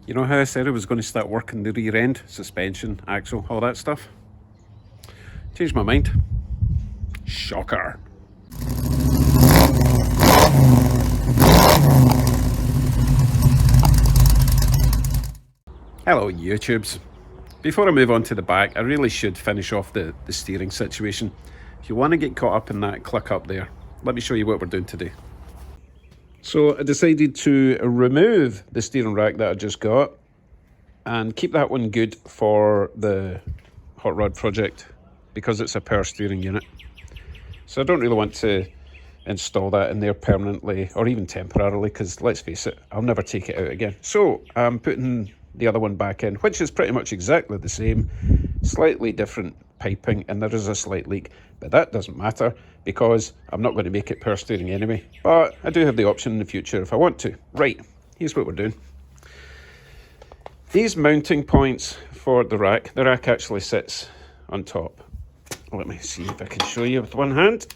You know how I said I was going to start working the rear end, suspension, axle, all that stuff? Changed my mind. Shocker. Hello YouTubes. Before I move on to the back, I really should finish off the steering situation. If you want to get caught up in that, click up there. Let me show you what we're doing today. So I decided to remove the steering rack that I just got and keep that one good for the hot rod project because it's a power steering unit. So I don't really want to install that in there permanently or even temporarily because let's face it, I'll never take it out again. So I'm putting the other one back in, which is pretty much exactly the same, slightly different piping, and there is a slight leak, but that doesn't matter because I'm not going to make it power steering anyway, but I do have the option in the future if I want to. Right, here's what we're doing. These mounting points for the rack actually sits on top. Let me see if I can show you with one hand.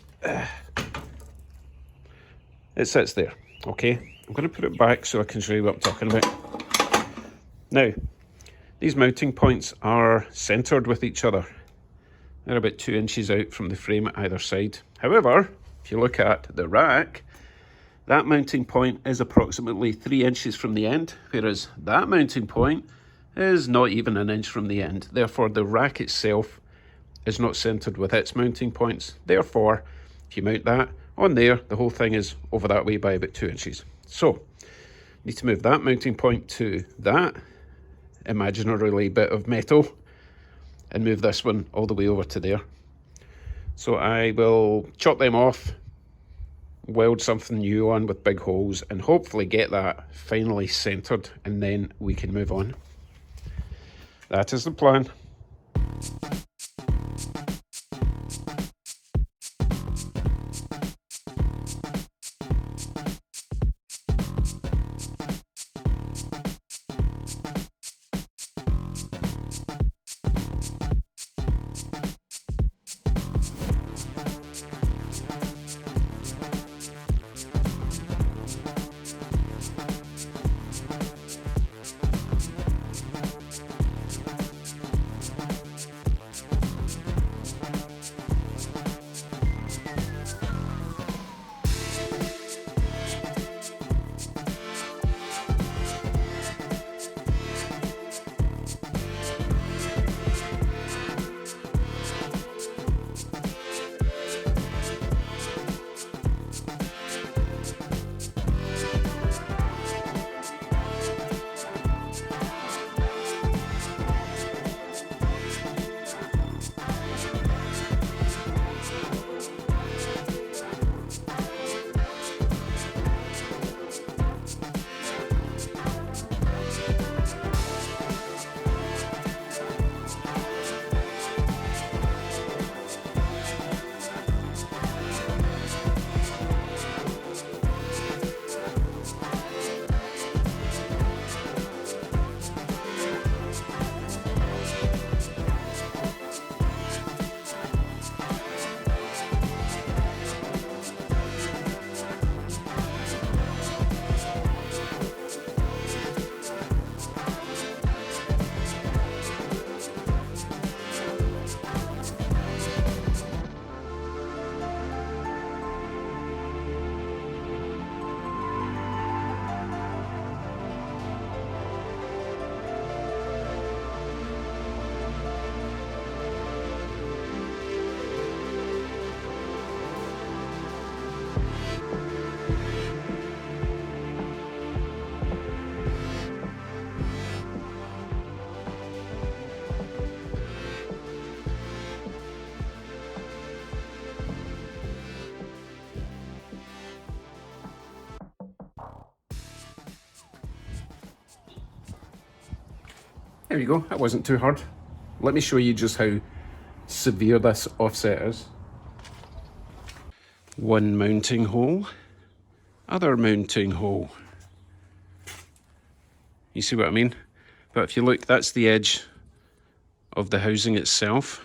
It sits there, okay? I'm going to put it back so I can show you what I'm talking about. Now, these mounting points are centred with each other. They're about 2 inches out from the frame at either side. However, if you look at the rack, that mounting point is approximately 3 inches from the end, whereas that mounting point is not even an inch from the end. Therefore, the rack itself is not centred with its mounting points. Therefore, if you mount that on there, the whole thing is over that way by about 2 inches. So, need to move that mounting point to that imaginary bit of metal and move this one all the way over to there. So I will chop them off, weld something new on with big holes, and hopefully get that finally centered, and then we can move on. That is the plan. There you go, that wasn't too hard. Let me show you just how severe this offset is. One mounting hole, other mounting hole. You see what I mean? But if you look, that's the edge of the housing itself,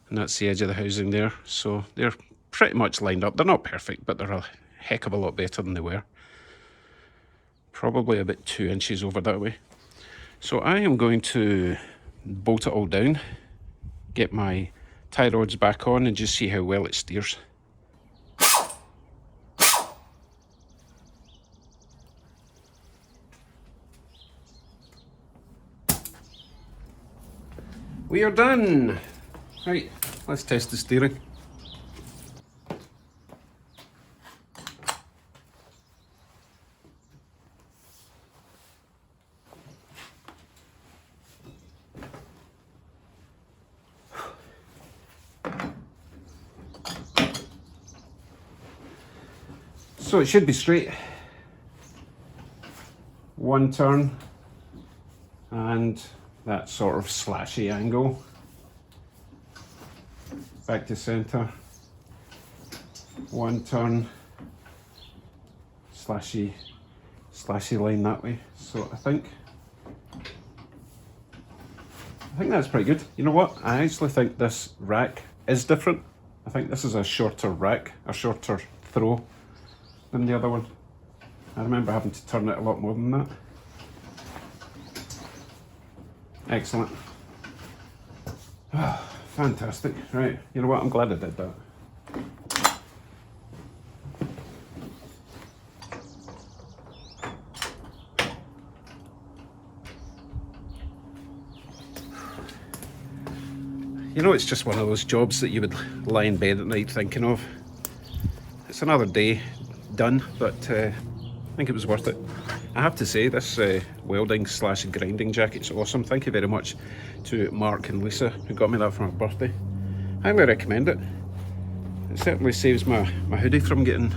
and that's the edge of the housing there. So they're pretty much lined up. They're not perfect, but they're a heck of a lot better than they were. Probably about 2 inches over that way. So I am going to bolt it all down, get my tie rods back on and just see how well it steers. We are done! Right, let's test the steering. So it should be straight. One turn and that sort of slashy angle. Back to center. One turn. Slashy line that way. So I think that's pretty good. You know what? I actually think this rack is different. I think this is a shorter rack, a shorter throw than the other one. I remember having to turn it a lot more than that. Excellent. Oh, fantastic. Right, you know what? I'm glad I did that. You know, it's just one of those jobs that you would lie in bed at night thinking of. It's another day done, but I think it was worth it. I have to say, this welding / grinding jacket's awesome. Thank you very much to Mark and Lisa who got me that for my birthday. I highly recommend it. It certainly saves my hoodie from getting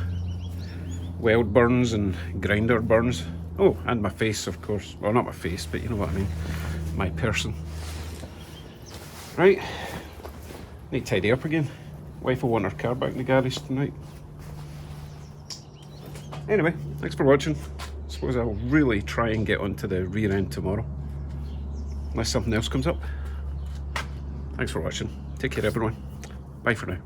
weld burns and grinder burns. Oh, and my face, of course. Well, not my face, but you know what I mean. My person. Right, need to tidy up again. Wife will want her car back in the garage tonight. Anyway, thanks for watching. I suppose I'll really try and get onto the rear end tomorrow, unless something else comes up. Thanks for watching. Take care, everyone. Bye for now.